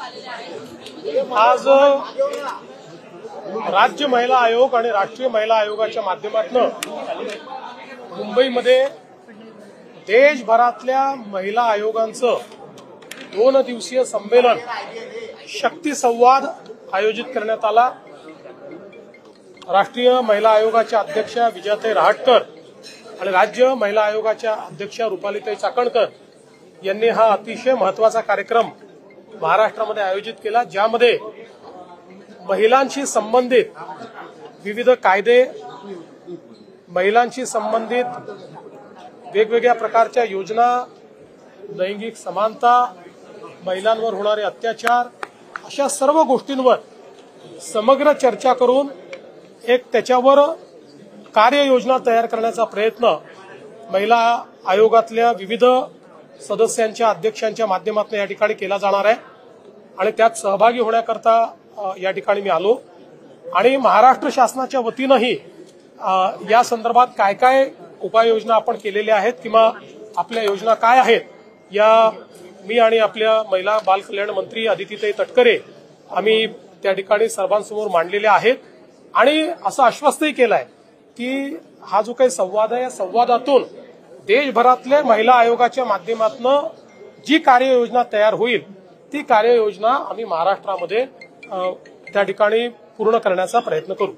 आज राज्य महिला आयोग आणि राष्ट्रीय महिला आयोगाच्या माध्यमातून मुंबईमध्ये देशभरातल्या महिला आयोगांचं 2 दिवसीय संमेलन शक्ती संवाद आयोजित करण्यात आला। राष्ट्रीय महिला आयोगाच्या अध्यक्षा विजयाताई रहाटकर आणि राज्य महिला आयोगाच्या अध्यक्षा रुपालीताई चाकणकर यांनी हा अतिशय महत्त्वाचा कार्यक्रम महाराष्ट्रामध्ये आयोजित केला, ज्यामध्ये महिलांशी संबंधित विविध कायदे, महिलांशी संबंधित वेगवेगळ्या प्रकारच्या योजना, लैंगिक समानता, महिलांवर होणारे अत्याचार अशा सर्व गोष्टींवर समग्र चर्चा करून एक त्याच्यावर कार्ययोजना तयार करण्याचा प्रयत्न महिला आयोगातल्या विविध सदस्यांच्या अध्यक्षांच्या माध्यमातून या ठिकाणी केला जाणार आहे आणि त्यात सहभागी होण्याकरता या ठिकाणी मी आलो आणि महाराष्ट्र शासनाच्या वतीनंही या संदर्भात काय काय उपाययोजना आपण केलेल्या आहेत किंवा आपल्या योजना काय आहेत या मी आणि आपल्या महिला बाल कल्याण मंत्री अदितीताई तटकरे आम्ही त्या ठिकाणी सर्वांसमोर मांडलेल्या आहेत आणि असं आश्वस्तही केलं आहे की हा जो काही संवाद आहे या संवादातून देशभरातल्या महिला आयोगाच्या माध्यमातून जी कार्ययोजना तयार होईल ती कार्ययोजना आम्ही महाराष्ट्रामध्ये त्या ठिकाणी पूर्ण करण्याचा प्रयत्न करू।